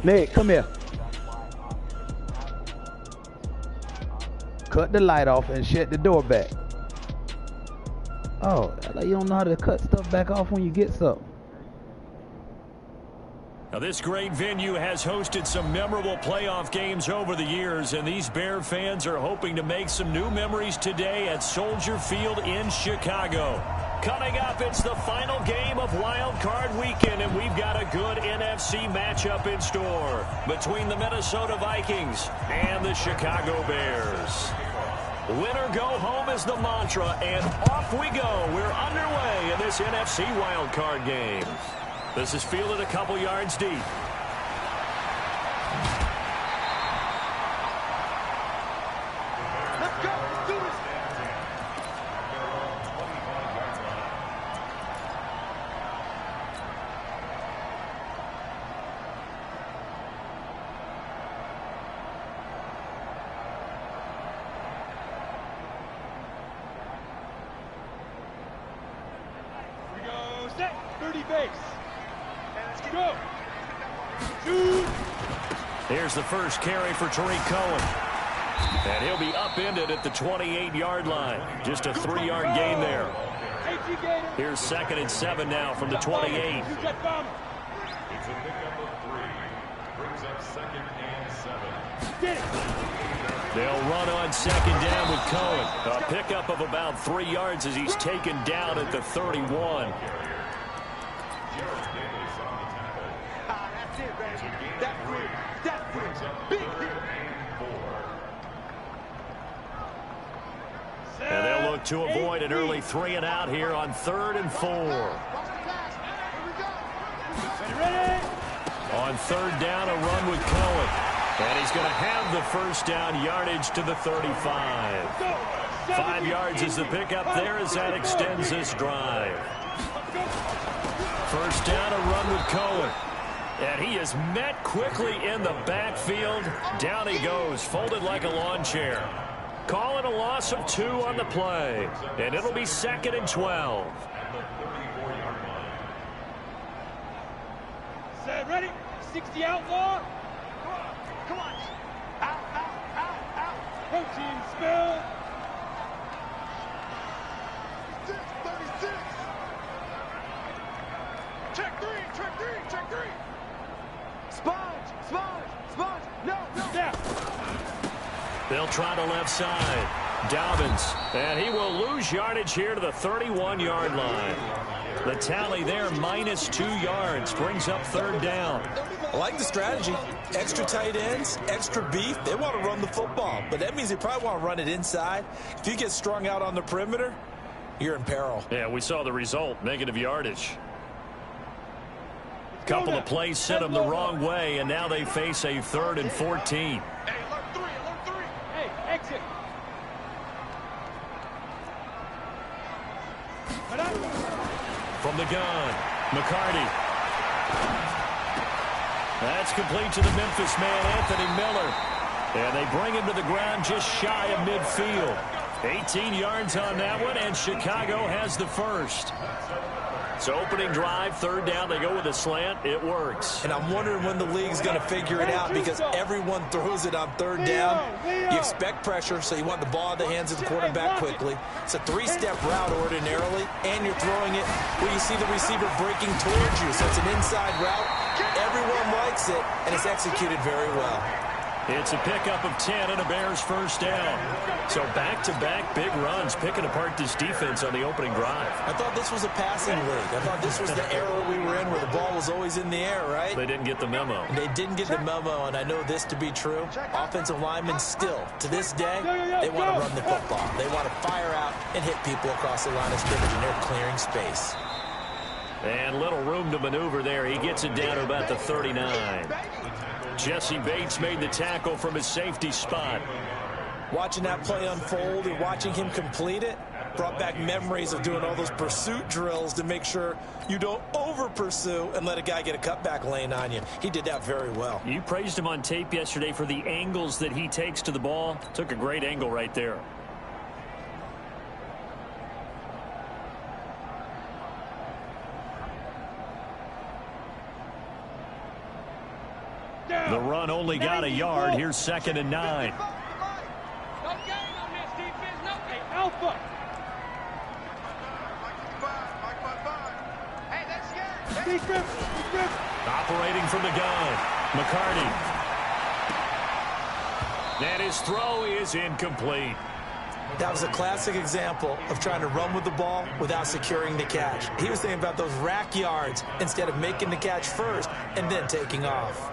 Nick, come here. Cut the light off and shut the door back. Oh, like you don't know how to cut stuff back off when you get something. Now, this great venue has hosted some memorable playoff games over the years, and these Bear fans are hoping to make some new memories today at Soldier Field in Chicago. Coming up, it's the final game of Wild Card Weekend, and we've got a good NFC matchup in store between the Minnesota Vikings and the Chicago Bears. Winner go home is the mantra, and off we go. We're underway in this NFC Wild Card game. This is fielded a couple yards deep. Let's go. Let's do this. We go set. 30 base. Go. Shoot. Here's the first carry for Tariq Cohen. And he'll be upended at the 28-yard line. Just a 3-yard gain there. Here's 2nd and 7 now from the 28. It's a pickup of 3. Brings up 2nd and 7. Get it. They'll run on 2nd down with Cohen. A pickup of about 3 yards as he's taken down at the 31. And they'll look to avoid an early 3-and-out here on 3rd and 4. On 3rd down, a run with Cohen. And he's going to have the first down yardage to the 35. 5 yards is the pickup there as that extends this drive. First down, a run with Cohen. And he is met quickly in the backfield. Down he goes, folded like a lawn chair. Calling a loss of 2 on the play. And it'll be 2nd and 12. Set, ready? 60 outlaw. Come on. Out, out, out, out. Protein spill. 36. Check 3, check 3, check 3. Sponge, sponge, sponge. No, no. Yeah. They'll try the left side. Dobbins. And he will lose yardage here to the 31-yard line. The tally there, minus 2 yards. Brings up 3rd down. I like the strategy. Extra tight ends, extra beef. They want to run the football, but that means they probably want to run it inside. If you get strung out on the perimeter, you're in peril. Yeah, we saw the result, negative yardage. Couple of plays sent them the wrong way, and now they face a 3rd and 14. Hey, alert 3, alert 3. Hey, exit. From the gun, McCarty. That's complete to the Memphis man, Anthony Miller. And they bring him to the ground just shy of midfield. 18 yards on that one, and Chicago has the first. So opening drive, 3rd down, they go with a slant. It works. And I'm wondering when the league's going to figure it out, because everyone throws it on 3rd down. You expect pressure, so you want the ball in the hands of the quarterback quickly. It's a 3-step route ordinarily, and you're throwing it where you see the receiver breaking towards you. So it's an inside route. Everyone likes it, and it's executed very well. It's a pickup of 10 and a Bears first down. So back-to-back big runs, picking apart this defense on the opening drive. I thought this was a passing league. I thought this was the era we were in where the ball was always in the air, right? They didn't get the memo. They didn't get the memo, and I know this to be true. Offensive linemen still, to this day, they want to run the football. They want to fire out and hit people across the line of scrimmage, and they're clearing space. And little room to maneuver there. He gets it down to about the 39. Jesse Bates made the tackle from his safety spot. Watching that play unfold and watching him complete it brought back memories of doing all those pursuit drills to make sure you don't over-pursue and let a guy get a cutback lane on you. He did that very well. You praised him on tape yesterday for the angles that he takes to the ball. Took a great angle right there. The run only got a yard. Here's 2nd and 9. No gain on this defense. No gain. Alpha. Hey, that's good. Operating from the gun, McCarty. And his throw is incomplete. That was a classic example of trying to run with the ball without securing the catch. He was thinking about those rack yards instead of making the catch first and then taking off.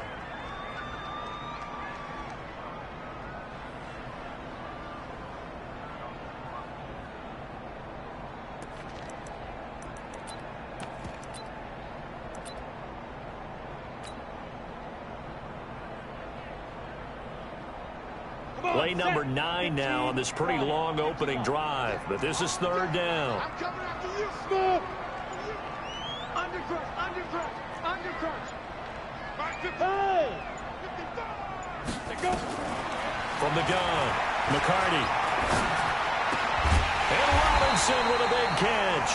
Play number 9 now on this pretty long opening drive, but this is 3rd down. I'm coming after you, Smith. Undercrunch. Hey! From the gun, McCarty. And Robinson with a big catch.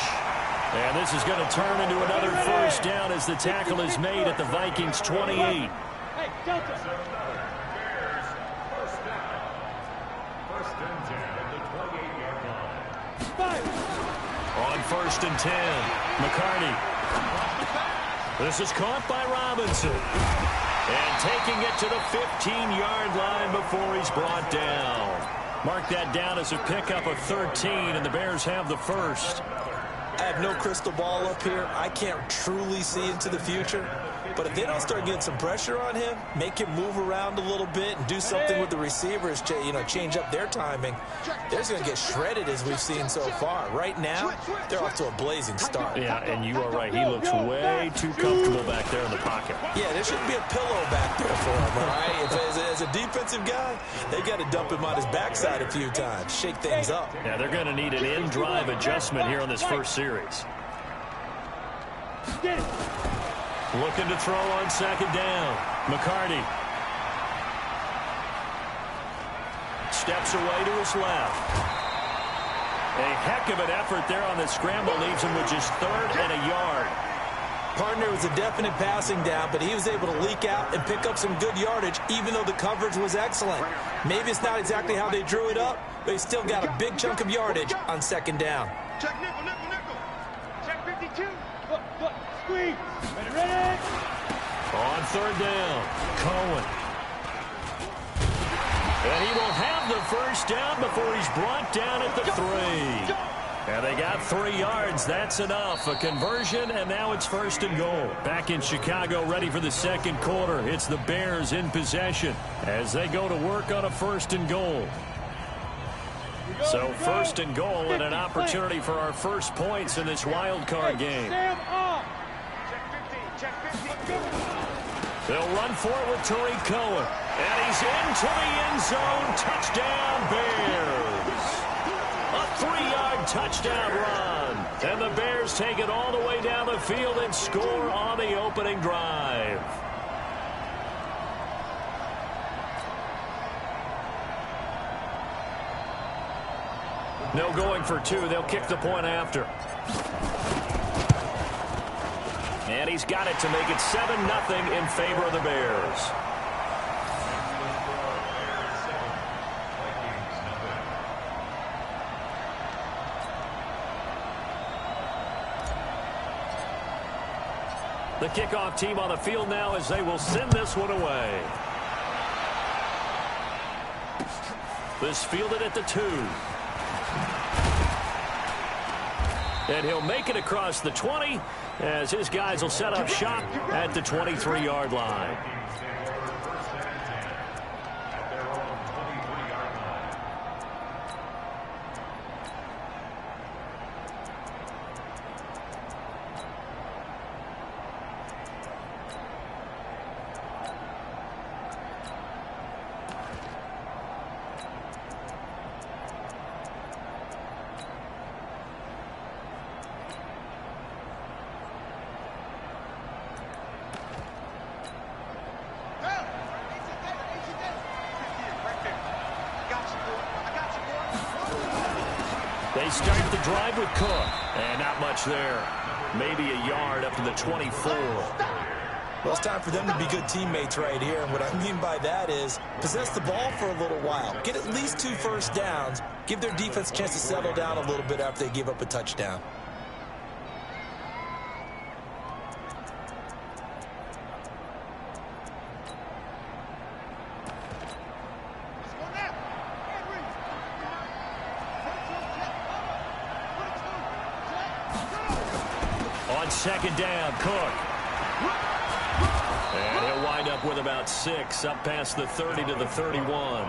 And this is going to turn into another 1st down as the tackle is made at the Vikings 28. Hey, Delta. On 1st and 10, McCarty. This is caught by Robinson. And taking it to the 15-yard line before he's brought down. Mark that down as a pickup of 13, and the Bears have the 1st. I have no crystal ball up here. I can't truly see into the future. But if they don't start getting some pressure on him, make him move around a little bit and do something with the receivers, change up their timing, they're just going to get shredded as we've seen so far. Right now, they're off to a blazing start. Yeah, and you are right. He looks way too comfortable back there in the pocket. Yeah, there shouldn't be a pillow back there for him, all right? As a defensive guy, they got to dump him on his backside a few times, shake things up. Yeah, they're going to need an in-drive adjustment here on this first series. Get it. Looking to throw on 2nd down. McCarty. Steps away to his left. A heck of an effort there on the scramble. Leaves him with just 3rd and a yard. Partner was a definite passing down, but he was able to leak out and pick up some good yardage, even though the coverage was excellent. Maybe it's not exactly how they drew it up, but he still got a big chunk of yardage on 2nd down. Check nickel. Check 52. Look. Squeeze. Ready. On 3rd down, Cohen. And he will have the 1st down before he's brought down at the 3. And they got 3 yards. That's enough. A conversion, and now it's 1st and goal. Back in Chicago, ready for the 2nd quarter. It's the Bears in possession as they go to work on a 1st and goal. So 1st and goal and an opportunity for our first points in this wild card game. They'll run for it with Tariq Cohen. And he's into the end zone. Touchdown, Bears. A 3-yard touchdown run. And the Bears take it all the way down the field and score on the opening drive. No going for 2. They'll kick the point after. And he's got it to make it 7-0 in favor of the Bears. The kickoff team on the field now as they will send this one away. This fielded at the 2. And he'll make it across the 20 as his guys will set up shop at the 23-yard line. They start the drive with Cook. And not much there. Maybe a yard up to the 24. Well, it's time for them to be good teammates right here. And what I mean by that is possess the ball for a little while. Get at least 2 first downs. Give their defense a chance to settle down a little bit after they give up a touchdown. On second down, Cook. And he'll wind up with about 6, up past the 30 to the 31.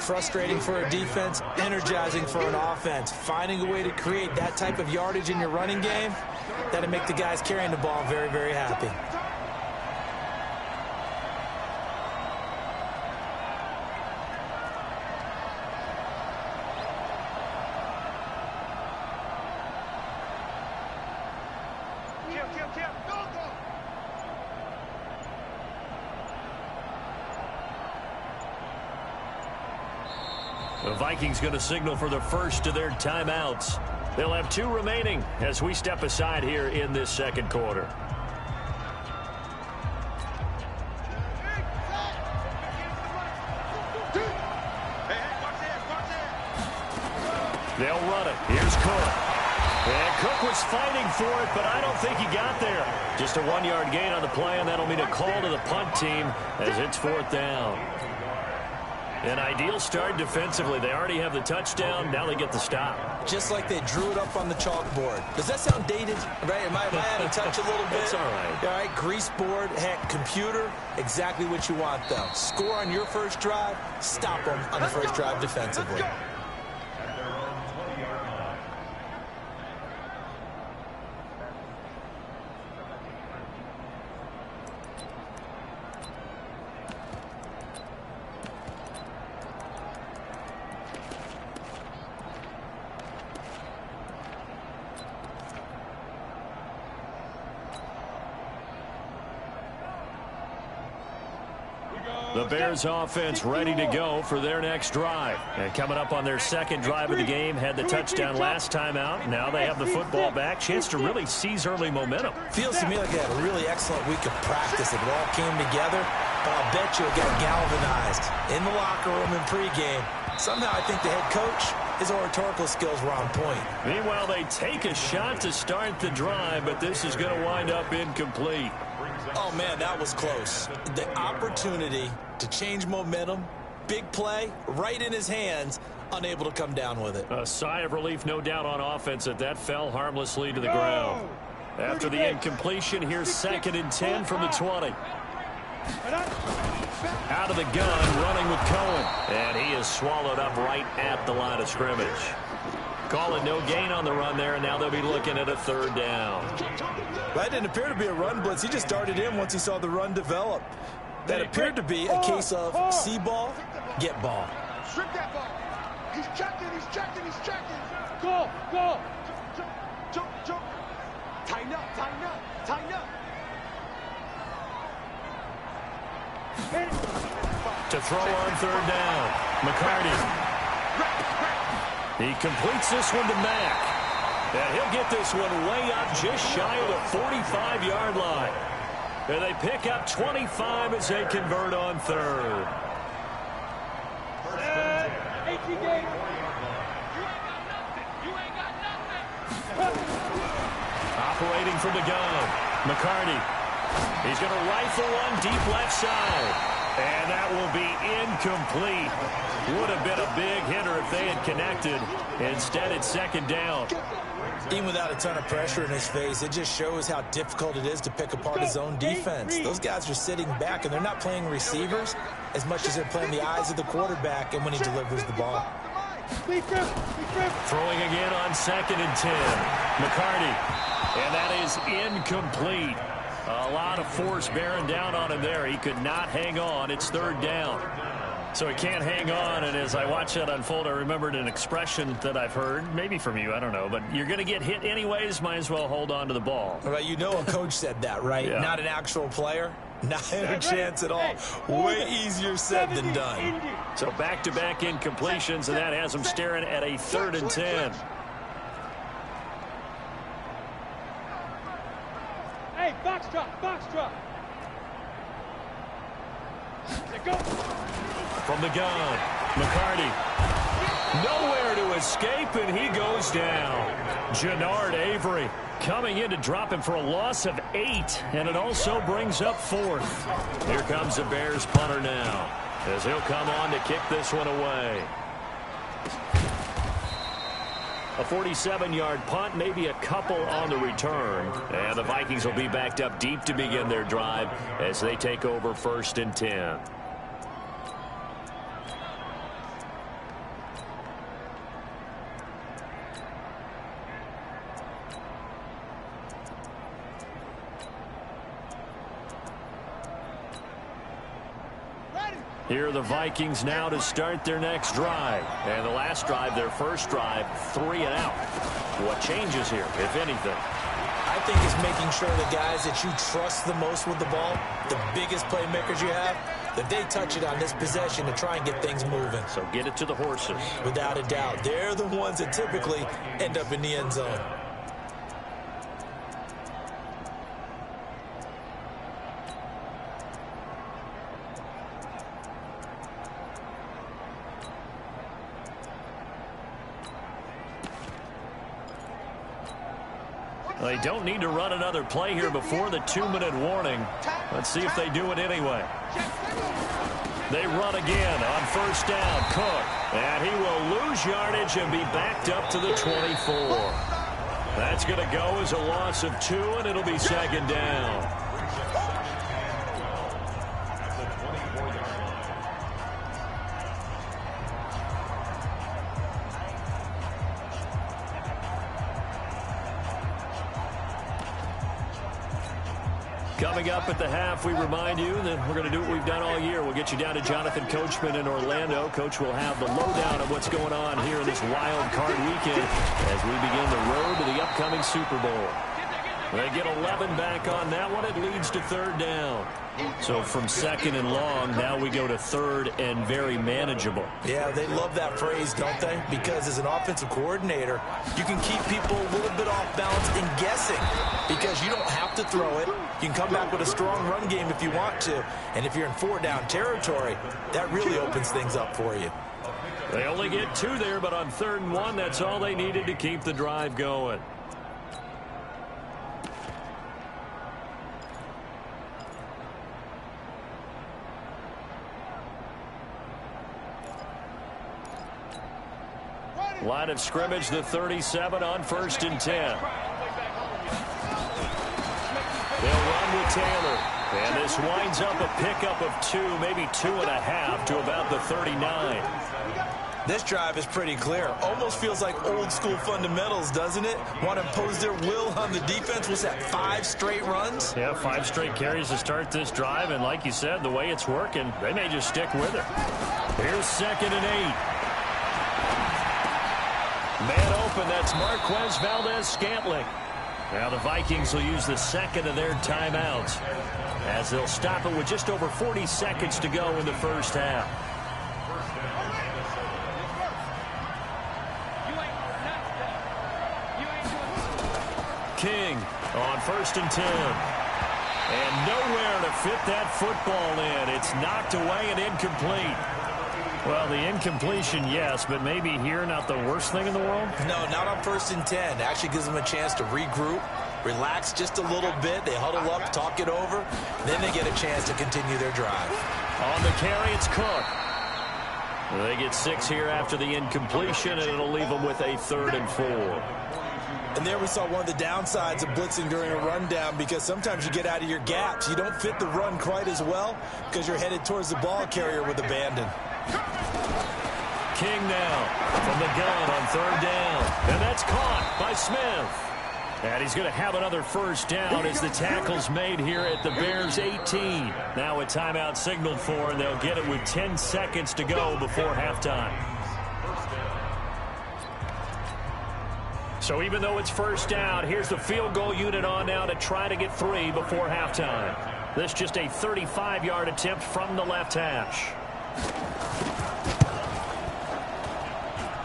Frustrating for a defense, energizing for an offense. Finding a way to create that type of yardage in your running game, that'll make the guys carrying the ball very, very happy. The Vikings going to signal for the first of their timeouts. They'll have 2 remaining as we step aside here in this second quarter. They'll run it. Here's Cook. And Cook was fighting for it, but I don't think he got there. Just a 1-yard gain on the play, and that'll mean a call to the punt team as it's 4th down. An ideal start defensively. They already have the touchdown. Now they get the stop. Just like they drew it up on the chalkboard. Does that sound dated? Right? Am I out of touch a little bit? It's all right. All right, grease board, heck, computer, exactly what you want, though. Score on your first drive, stop them on the first drive defensively. The Bears offense ready to go for their next drive. And coming up on their second drive of the game, had the touchdown last time out. Now they have the football back. Chance to really seize early momentum. Feels to me like they had a really excellent week of practice. It all came together, but I'll bet you it got galvanized in the locker room in pregame. Somehow I think the head coach, his oratorical skills were on point. Meanwhile, they take a shot to start the drive, but this is going to wind up incomplete. Oh, man, that was close. The opportunity to change momentum, big play, right in his hands, unable to come down with it. A sigh of relief, no doubt, on offense that fell harmlessly to the ground. After the incompletion, here's 2nd and 10 from the 20. Out of the gun, running with Cohen. And he is swallowed up right at the line of scrimmage. Call it no gain on the run there, and now they'll be looking at a 3rd down. That didn't appear to be a run blitz. He just darted in once he saw the run develop. That appeared to be a case of see ball, get ball. Strip that ball. He's checking, he's checking, he's checking. Go, go. Jump, jump. Tighten up, tighten up, tighten up. To throw on 3rd down, McCarty. He completes this one to Mack. And he'll get this one way up just shy of the 45-yard line. And they pick up 25 as they convert on 3rd. Operating from the gun, McCarty. He's going to rifle one deep left side. And that will be incomplete. Would have been a big hitter if they had connected. Instead, it's 2nd down. Even without a ton of pressure in his face, it just shows how difficult it is to pick apart his own defense. Those guys are sitting back, and they're not playing receivers as much as they're playing the eyes of the quarterback and when he delivers the ball. Throwing again on 2nd and 10. McCarty. And that is incomplete. A lot of force bearing down on him there. He could not hang on. It's 3rd down. So he can't hang on, and as I watch that unfold, I remembered an expression that I've heard, maybe from you, I don't know, but you're going to get hit anyways, might as well hold on to the ball. Right, you know a coach said that, right? Yeah. Not an actual player. Not a chance at all. Way easier said than done. So back-to-back incompletions, and that has him staring at a 3rd and 10. Hey, Box drop, box drop. Go. From the gun, McCarty. Nowhere to escape, and he goes down. Jannard Avery coming in to drop him for a loss of 8, and it also brings up 4th. Here comes the Bears punter now, as he'll come on to kick this one away. A 47-yard punt, maybe a couple on the return. And the Vikings will be backed up deep to begin their drive as they take over 1st and 10. Here are the Vikings now to start their next drive. And the last drive, their first drive, 3 and out. What changes here, if anything? I think it's making sure the guys that you trust the most with the ball, the biggest playmakers you have, that they touch it on this possession to try and get things moving. So get it to the horses. Without a doubt. They're the ones that typically end up in the end zone. They don't need to run another play here before the 2-minute warning. Let's see if they do it anyway. They run again on 1st down. Cook. And he will lose yardage and be backed up to the 24. That's going to go as a loss of 2, and it'll be 2nd down. Coming up at the half, we remind you that we're going to do what we've done all year. We'll get you down to Jonathan Coachman in Orlando. Coach will have the lowdown of what's going on here in this wild card weekend as we begin the road to the upcoming Super Bowl. They get 11 back on that one. It leads to 3rd down. So from 2nd and long, now we go to 3rd and very manageable. Yeah, they love that phrase, don't they? Because as an offensive coordinator, you can keep people a little bit off balance and guessing because you don't have to throw it. You can come back with a strong run game if you want to. And if you're in 4-down territory, that really opens things up for you. They only get 2 there, but on 3rd and 1, that's all they needed to keep the drive going. Line of scrimmage, the 37 on 1st and 10. They'll run with Taylor. And this winds up a pickup of 2, maybe 2.5 to about the 39. This drive is pretty clear. Almost feels like old school fundamentals, doesn't it? Want to impose their will on the defense. Was that 5 straight runs? Yeah, 5 straight carries to start this drive. And like you said, the way it's working, they may just stick with it. Here's 2nd and 8. Man open, that's Marquez Valdez-Scantling. Now the Vikings will use the 2nd of their timeouts as they'll stop it with just over 40 seconds to go in the first half. King on 1st and 10. And nowhere to fit that football in. It's knocked away and incomplete. Well, the incompletion, yes, but maybe here not the worst thing in the world? No, not on 1st and 10. Actually gives them a chance to regroup, relax just a little bit. They huddle up, talk it over. Then they get a chance to continue their drive. On the carry, it's Cook. They get 6 here after the incompletion, and it'll leave them with a 3rd and 4. And there we saw one of the downsides of blitzing during a rundown because sometimes you get out of your gaps. You don't fit the run quite as well because you're headed towards the ball carrier with abandon. King now from the gun on 3rd down. And that's caught by Smith. And he's going to have another first down as the tackle's made here at the Bears 18. Now a timeout signaled for, and they'll get it with 10 seconds to go before halftime. So even though it's first down, here's the field goal unit on now to try to get 3 before halftime. This just a 35-yard attempt from the left hash.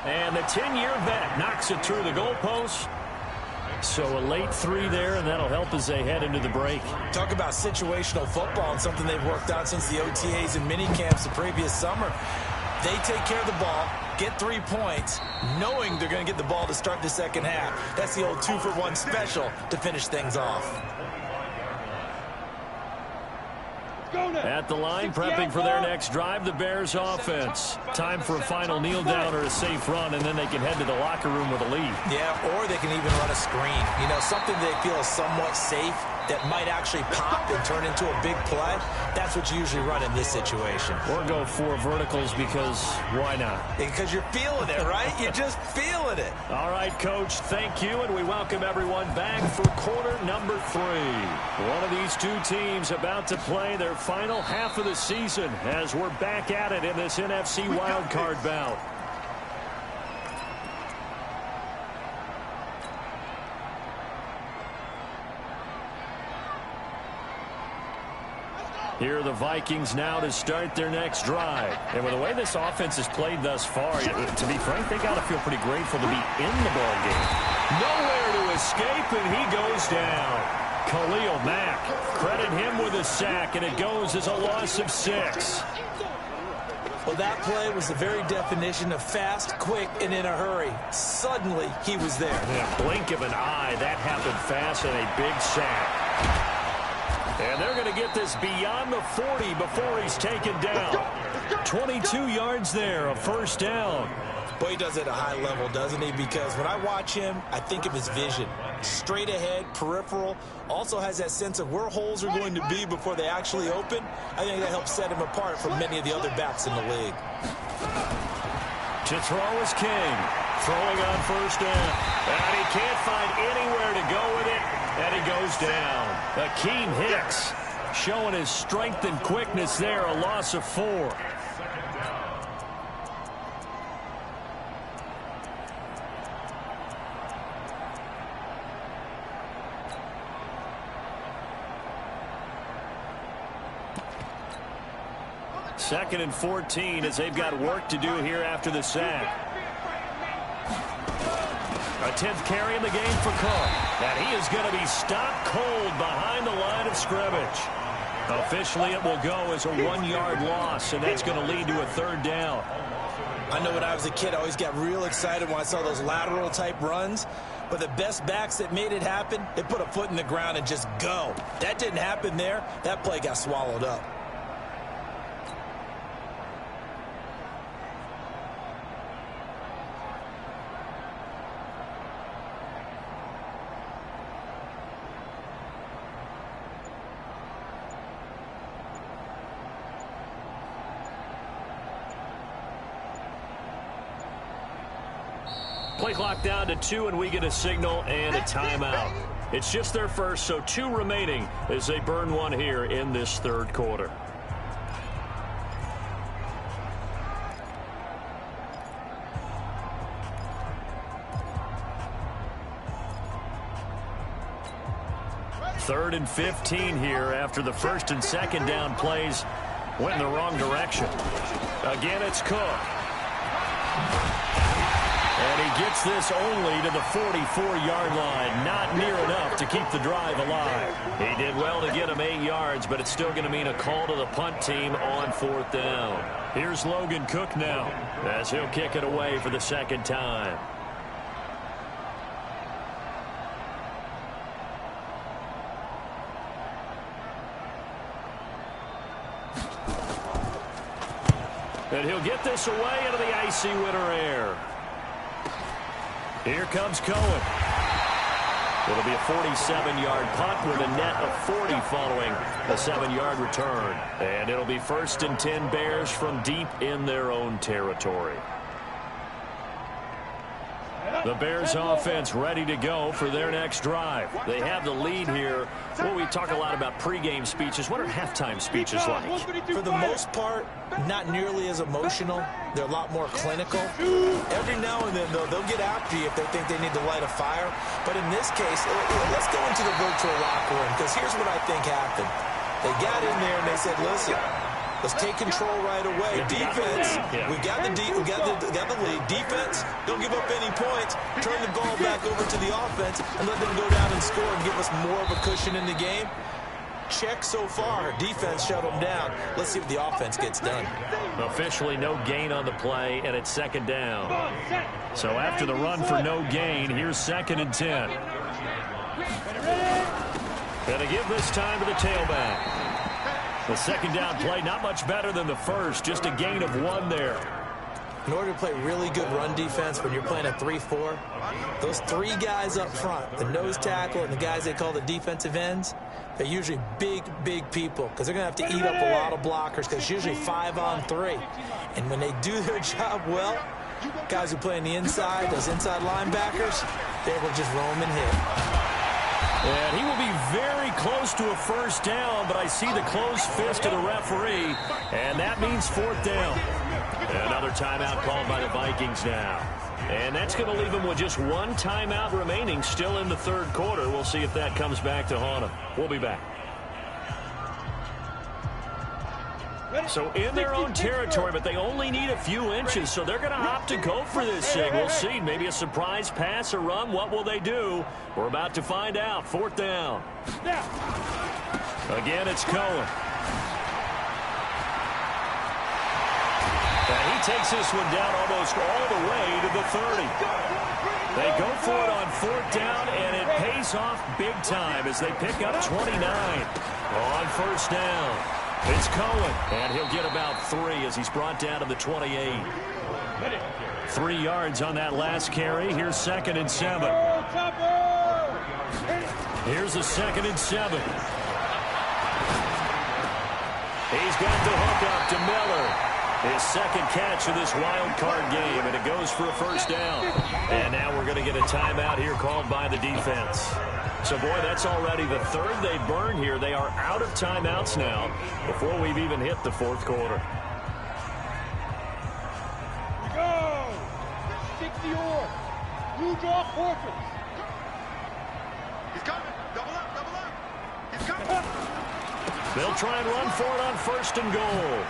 And the 10-year vet knocks it through the goalpost. So a late 3 there, and that'll help as they head into the break. Talk about situational football and something they've worked on since the OTAs and mini camps the previous summer. They take care of the ball, get 3 points, knowing they're going to get the ball to start the second half. That's the old 2-for-1 special to finish things off. At the line, prepping for their next drive, the Bears offense. Time for a final kneel down or a safe run, and then they can head to the locker room with a lead. Yeah, or they can even run a screen. You know, something they feel is somewhat safe that might actually pop and turn into a big play. That's what you usually run in this situation. Or go 4 verticals because why not? Because you're feeling it, right? You're just feeling it. All right, Coach, thank you, and we welcome everyone back for quarter number 3. One of these two teams about to play their final half of the season as we're back at it in this NFC wildcard bout. Here are the Vikings now to start their next drive. And with the way this offense has played thus far, to be frank, they got to feel pretty grateful to be in the ball game. Nowhere to escape, and he goes down. Khalil Mack, credit him with a sack, and it goes as a loss of 6. Well, that play was the very definition of fast, quick, and in a hurry. Suddenly, he was there. Yeah, blink of an eye, that happened fast, and a big sack. And they're going to get this beyond the 40 before he's taken down. 22 yards there, a first down. Boy, he does it at a high level, doesn't he? Because when I watch him, I think of his vision. Straight ahead, peripheral. Also has that sense of where holes are going to be before they actually open. I think that helps set him apart from many of the other backs in the league. To throw is King. Throwing on first down. And he can't find anywhere to go with it. And he goes down. Akeem Hicks showing his strength and quickness there. A loss of 4. Second and 14 as they've got work to do here after the sack. A 10th carry in the game for Cook. And he is going to be stopped cold behind the line of scrimmage. Officially, it will go as a 1-yard loss, and that's going to lead to a third down. I know when I was a kid, I always got real excited when I saw those lateral-type runs. But the best backs that made it happen, they put a foot in the ground and just go. That didn't happen there. That play got swallowed up. Play clock down to 2, and we get a signal and a timeout. It's just their first, so 2 remaining as they burn one here in this third quarter. Third and 15 here after the first and second down plays went in the wrong direction. Again, it's Cook. And he gets this only to the 44-yard line. Not near enough to keep the drive alive. He did well to get him 8 yards, but it's still going to mean a call to the punt team on 4th down. Here's Logan Cook now as he'll kick it away for the second time. And he'll get this away into the icy winter air. Here comes Cohen. It'll be a 47-yard punt with a net of 40 following a 7-yard return. And it'll be 1st and 10 Bears from deep in their own territory. The Bears offense ready to go for their next drive. They have the lead here. Well, we talk a lot about pregame speeches. What are halftime speeches like? For the most part, not nearly as emotional. They're a lot more clinical. Every now and then, though, they'll get after you if they think they need to light a fire. But in this case, let's go into the virtual locker room, because here's what I think happened. They got in there and they said, listen, Let's take control right away. Defense, we got the lead. Defense, don't give up any points. Turn the ball back over to the offense and let them go down and score and give us more of a cushion in the game. Check so far. Defense shut them down. Let's see what the offense gets done. Officially no gain on the play, and it's second down. So after the run for no gain, here's 2nd and 10. Gonna give this time to the tailback. The second down play, not much better than the first, just a gain of 1 there. In order to play really good run defense when you're playing a 3-4, those 3 guys up front, the nose tackle and the guys they call the defensive ends, they're usually big, big people because they're going to have to eat up a lot of blockers because it's usually 5 on 3. And when they do their job well, guys who play on the inside, those inside linebackers, they will just roam and hit. And he will be very close to a first down, but I see the closed fist of the referee, and that means 4th down. Another timeout called by the Vikings now. And that's going to leave them with just 1 timeout remaining still in the 3rd quarter. We'll see if that comes back to haunt them. We'll be back. So in their own territory, but they only need a few inches, so they're going to opt to go for this thing. We'll see. Maybe a surprise pass or run. What will they do? We're about to find out. 4th down. Again, it's Cohen. And he takes this one down almost all the way to the 30. They go for it on 4th down, and it pays off big time as they pick up 29 on 1st down. It's Cohen, and he'll get about 3 as he's brought down to the 28. 3 yards on that last carry. Here's 2nd and 7. Here's the 2nd and 7. He's got the hook up to Miller. His 2nd catch of this wild card game, and it goes for a first down. And now we're going to get a timeout here called by the defense. So, boy, that's already the 3rd they burn here. They are out of timeouts now before we've even hit the 4th quarter. Go! 60 or. You draw fortress. He's coming. Double up. He's coming. They'll try and run for it on 1st and goal.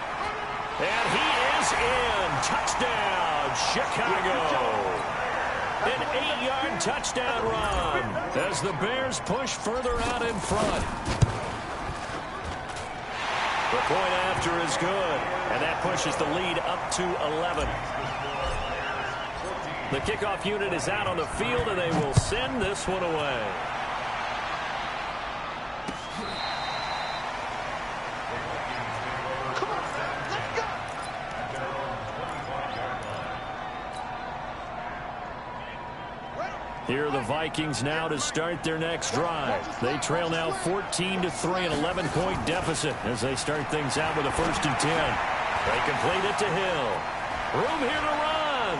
And he is in. Touchdown, Chicago. An 8-yard touchdown run as the Bears push further out in front. The point after is good, and that pushes the lead up to 11. The kickoff unit is out on the field, and they will send this one away. Here are the Vikings now to start their next drive. They trail now 14-3, an 11-point deficit as they start things out with a 1st and 10. They complete it to Hill. Room here to run.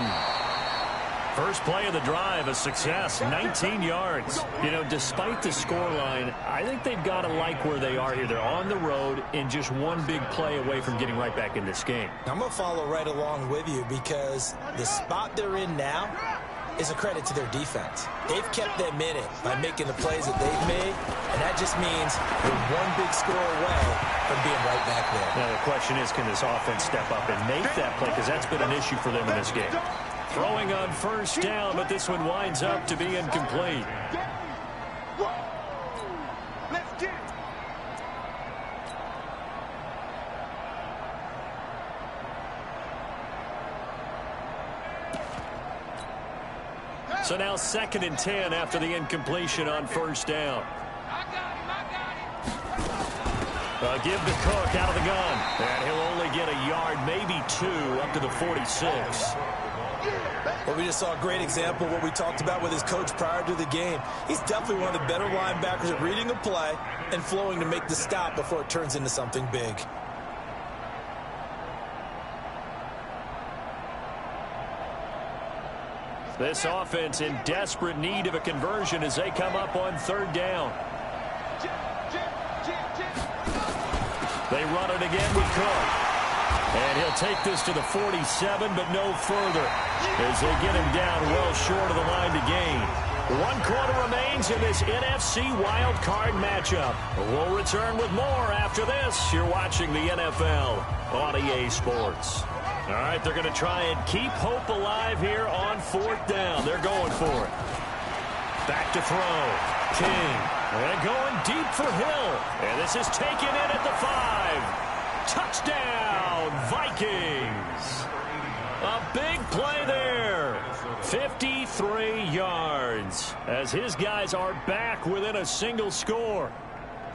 First play of the drive, a success, 19 yards. You know, despite the scoreline, I think they've got to like where they are here. They're on the road and just one big play away from getting right back in this game. I'm going to follow right along with you because the spot they're in now is a credit to their defense. They've kept them in it by making the plays that they've made, and that just means they're one big score away from being right back there. Now the question is, can this offense step up and make that play, because that's been an issue for them in this game. Throwing on 1st down, but this one winds up to be incomplete. Let's get it. So now 2nd and 10 after the incompletion on 1st down. I got him. Give to Cook out of the gun. And he'll only get a yard, maybe 2, up to the 46. Well, we just saw a great example of what we talked about with his coach prior to the game. He's definitely one of the better linebackers at reading a play and flowing to make the stop before it turns into something big. This offense in desperate need of a conversion as they come up on 3rd down. They run it again with Cook. And he'll take this to the 47, but no further, as they get him down well short of the line to gain. 1 quarter remains in this NFC Wild Card matchup. We'll return with more after this. You're watching the NFL on EA Sports. All right, they're going to try and keep hope alive here on 4th down. They're going for it. Back to throw. King. And going deep for Hill. And this is taken in at the 5. Touchdown, Vikings. A big play there. 53 yards as his guys are back within a single score.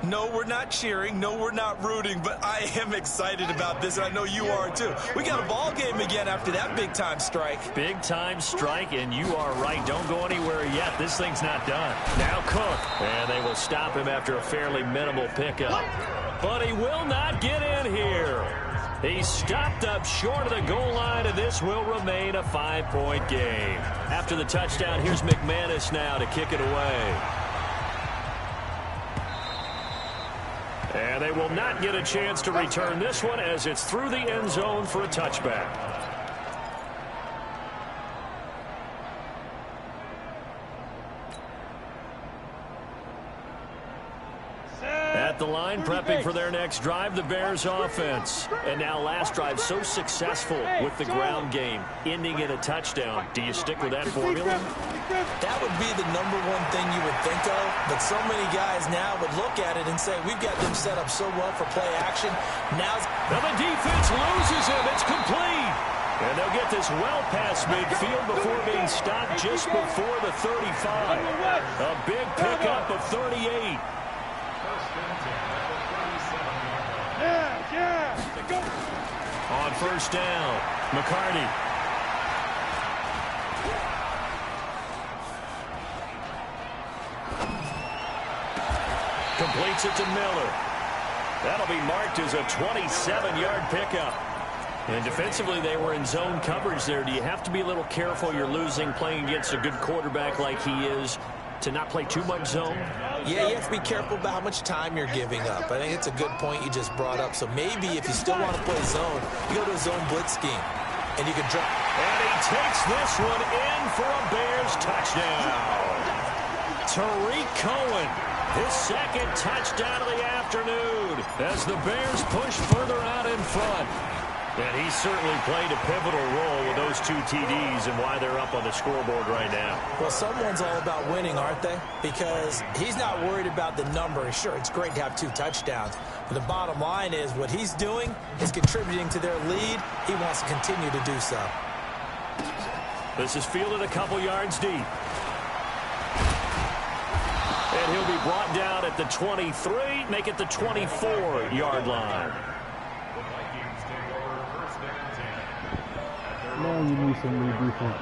No, we're not cheering. No, we're not rooting, but I am excited about this, and I know you are too. We got a ball game again after that big-time strike. Big-time strike, and you are right. Don't go anywhere yet. This thing's not done. Now Cook, and they will stop him after a fairly minimal pickup. But he will not get in here. He's stopped up short of the goal line, and this will remain a 5-point game. After the touchdown, here's McManus now to kick it away. And they will not get a chance to return this one as it's through the end zone for a touchback. At the line, prepping for their next drive, the Bears offense. And now last drive so successful with the ground game, ending in a touchdown. Do you stick with that formula? That would be the #1 thing you would think of, but so many guys now would look at it and say, we've got them set up so well for play action. Now the defense loses him. It's complete. And they'll get this well past midfield before being stopped just before the 35. A big pickup of 38. On 1st down, McCarty. Completes it to Miller. That'll be marked as a 27-yard pickup. And defensively, they were in zone coverage there. Do you have to be a little careful? You're losing playing against a good quarterback like he is to not play too much zone? Yeah, you have to be careful about how much time you're giving up. I think it's a good point you just brought up. So maybe if you still want to play zone, you go to a zone blitz scheme, and you can drop. And he takes this one in for a Bears touchdown. Tariq Cohen, his 2nd touchdown of the afternoon as the Bears push further out in front. And he certainly played a pivotal role with those 2 TDs and why they're up on the scoreboard right now. Well, someone's all about winning, aren't they? Because he's not worried about the number. Sure, it's great to have 2 touchdowns. But the bottom line is what he's doing is contributing to their lead. He wants to continue to do so. This is fielded a couple yards deep. And he'll be brought down at the 23, make it the 24-yard line. Now you need some new defense.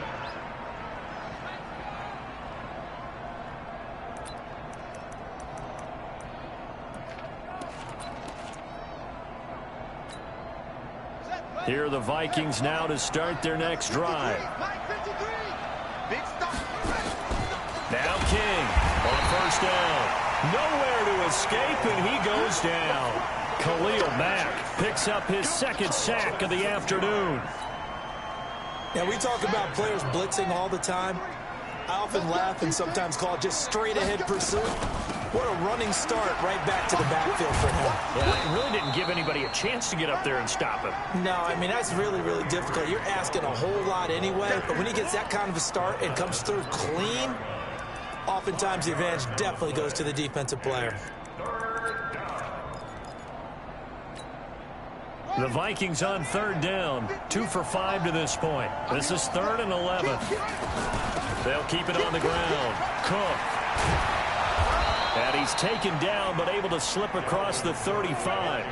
Here are the Vikings now to start their next drive. Now King on 1st down. Nowhere to escape, and he goes down. Khalil Mack picks up his 2nd sack of the afternoon. Now, we talk about players blitzing all the time. I often laugh and sometimes call it just straight-ahead pursuit. What a running start right back to the backfield for him. Yeah, it really didn't give anybody a chance to get up there and stop him. No, I mean, that's really, really difficult. You're asking a whole lot anyway, but when he gets that kind of a start and comes through clean, oftentimes the advantage definitely goes to the defensive player. The Vikings on 3rd down, 2 for 5 to this point. This is 3rd and 11. They'll keep it on the ground. Cook. And he's taken down, but able to slip across the 35.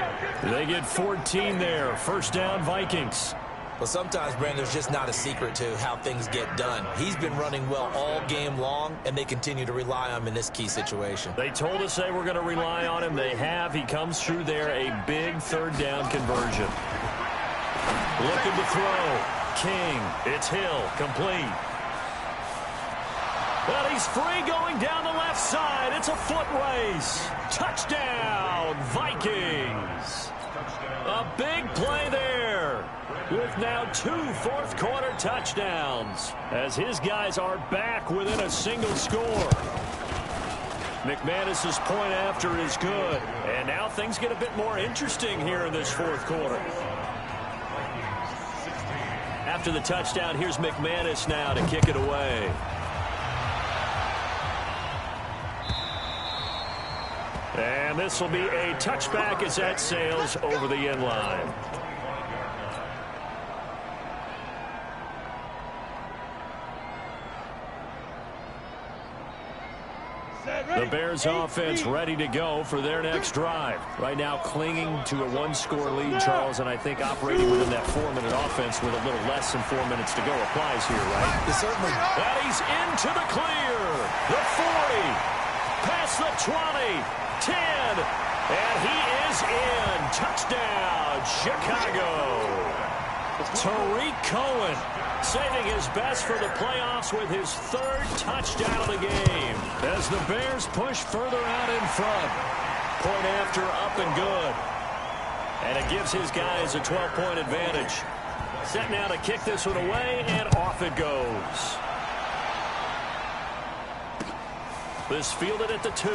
They get 14 there. 1st down, Vikings. Well, sometimes, Brandon, there's just not a secret to how things get done. He's been running well all game long, and they continue to rely on him in this key situation. They told us they were going to rely on him. They have. He comes through there, a big 3rd down conversion. Looking to throw. King. It's Hill. Complete. Well, he's free going down the left side. It's a foot race. Touchdown, Vikings. A big play there with now 2 fourth-quarter touchdowns as his guys are back within a single score. McManus's point after is good, and now things get a bit more interesting here in this fourth quarter. After the touchdown, here's McManus now to kick it away. And this will be a touchback as that sails over the end line. The Bears offense ready to go for their next drive. Right now clinging to a 1-score lead, Charles, and I think operating within that 4-minute offense with a little less than 4 minutes to go applies here, right? Certainly. And he's into the clear. The 40. Past the 20. 10. And he is in. Touchdown, Chicago. Tariq Cohen saving his best for the playoffs with his 3rd touchdown of the game as the Bears push further out in front. Point after up and good. And it gives his guys a 12-point advantage. Set now to kick this one away, and off it goes. This fielded at the 2.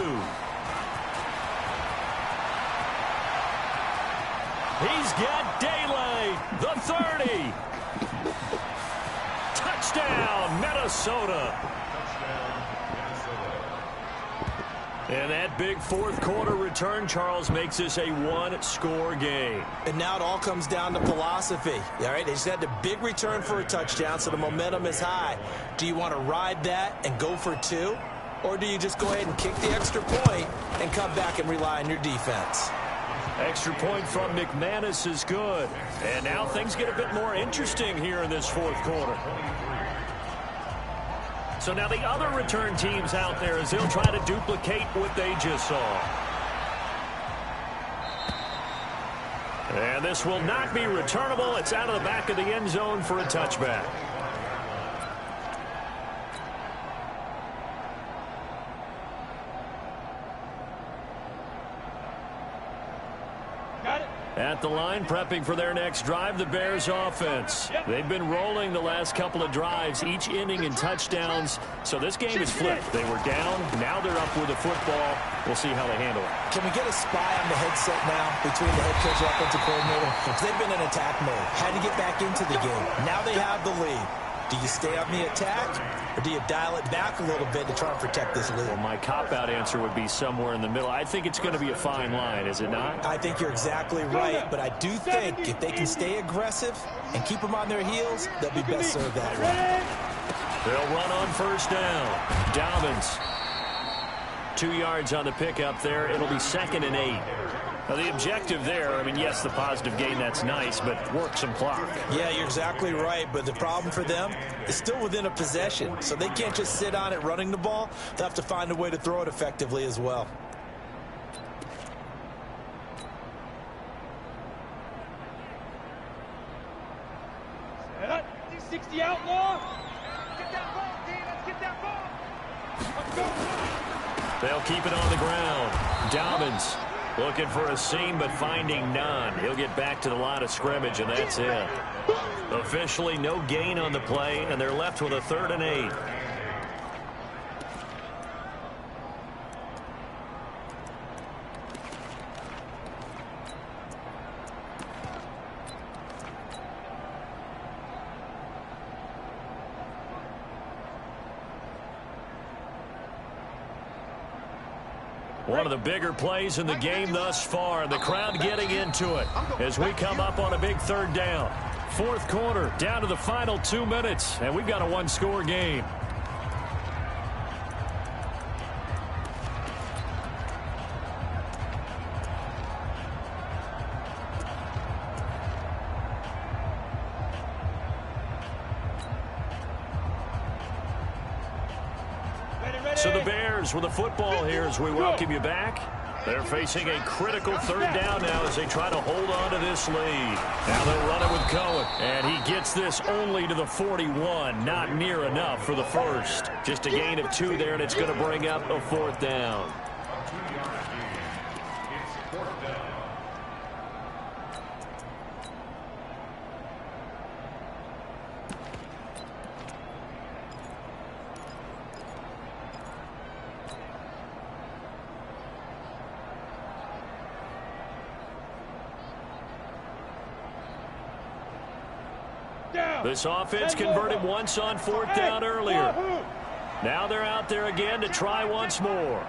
He's got daylight. The 30. Touchdown, Minnesota. And that big fourth-quarter return, Charles, makes this a 1-score game. And now it all comes down to philosophy. All right, they just had a big return for a touchdown, so the momentum is high. Do you want to ride that and go for 2? Or do you just go ahead and kick the extra point and come back and rely on your defense? Extra point from McManus is good. And now things get a bit more interesting here in this fourth quarter. So now the other return teams out there as they'll try to duplicate what they just saw. And this will not be returnable. It's out of the back of the end zone for a touchback. At the line, prepping for their next drive, the Bears offense. They've been rolling the last couple of drives, each ending in touchdowns. So this game is flipped. They were down. Now they're up with the football. We'll see how they handle it. Can we get a spy on the headset now between the head coach and offensive coordinator? Because they've been in attack mode. Had to get back into the game. Now they have the lead. Do you stay on the attack, or do you dial it back a little bit to try and protect this lead? Well, my cop-out answer would be somewhere in the middle. I think it's going to be a fine line, is it not? I think you're exactly right, but I do think if they can stay aggressive and keep them on their heels, they'll be best served that way. They'll run on first down. Dobbins. 2 yards on the pickup there. It'll be 2nd and 8. Now, the objective there, I mean, yes, the positive gain, that's nice, but work some clock. Yeah, you're exactly right, but the problem for them is still within a possession, so they can't just sit on it running the ball. They'll have to find a way to throw it effectively as well. Set up. 60 outlaw. Get that ball, D. Let's get that ball. Let's go. They'll keep it on the ground. Dobbins. Looking for a seam, but finding none. He'll get back to the line of scrimmage, and that's it. Officially no gain on the play, and they're left with a 3rd and 8. One of the bigger plays in the game thus far, and the crowd getting into it as we come up on a big 3rd down. Fourth quarter, down to the final 2 minutes, and we've got a 1-score game. So the Bears with the football here as we welcome you back. They're facing a critical 3rd down now as they try to hold on to this lead. Now they'll run it with Cohen. And he gets this only to the 41. Not near enough for the first. Just a gain of 2 there, and it's going to bring up a 4th down. This offense converted once on 4th down earlier. Now they're out there again to try once more.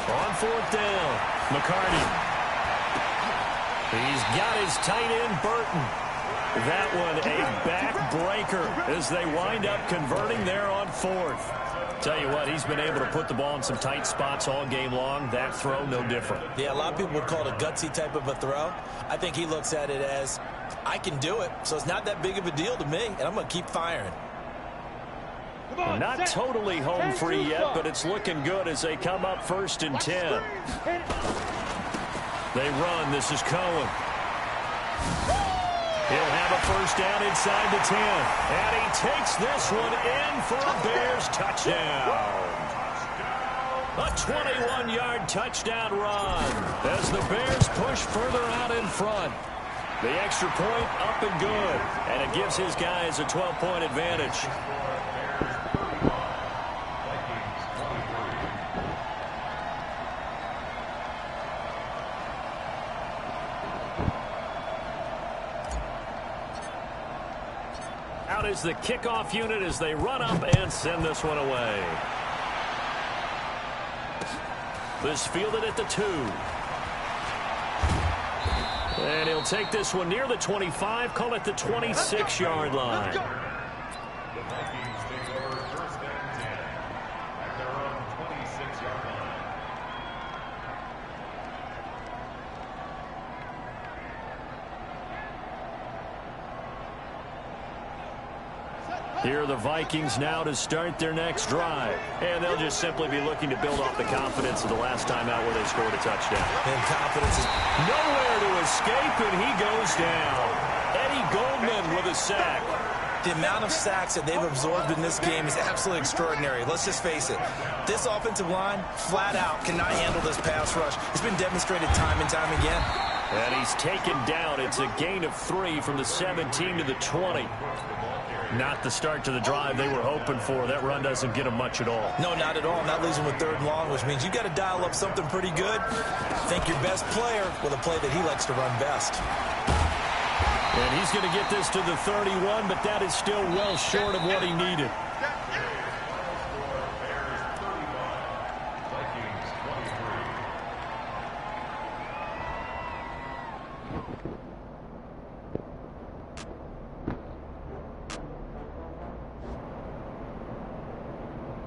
On 4th down, McCarty. He's got his tight end, Burton. That one a backbreaker as they wind up converting there on 4th. Tell you what, he's been able to put the ball in some tight spots all game long. That throw, no different. Yeah, a lot of people would call it a gutsy type of a throw. I think he looks at it as, I can do it, so it's not that big of a deal to me, and I'm going to keep firing. Not totally home free yet, but it's looking good as they come up 1st and 10. They run. This is Cohen. He'll have a 1st down inside the 10. And he takes this one in for a Bears touchdown. A 21-yard touchdown run as the Bears push further out in front. The extra point up and good. And it gives his guys a 12-point advantage. Out is the kickoff unit as they run up and send this one away. This fielded at the 2. And he'll take this one near the 25, call it the 26-yard line. The Vikings take over 1st and 10 at their own 26-yard line. Here are the Vikings now to start their next drive. And they'll just simply be looking to build off the confidence of the last time out where they scored a touchdown. And confidence is nowhere to escape, and he goes down. Eddie Goldman with a sack. The amount of sacks that they've absorbed in this game is absolutely extraordinary. Let's just face it. This offensive line, flat out, cannot handle this pass rush. It's been demonstrated time and time again. And he's taken down. It's a gain of 3 from the 17 to the 20. Not the start to the drive they were hoping for. That run doesn't get them much at all. No, not at all. Not losing with 3rd and long, which means you got to dial up something pretty good. Think your best player with a play that he likes to run best. And he's going to get this to the 31, but that is still well short of what he needed. Vikings 23.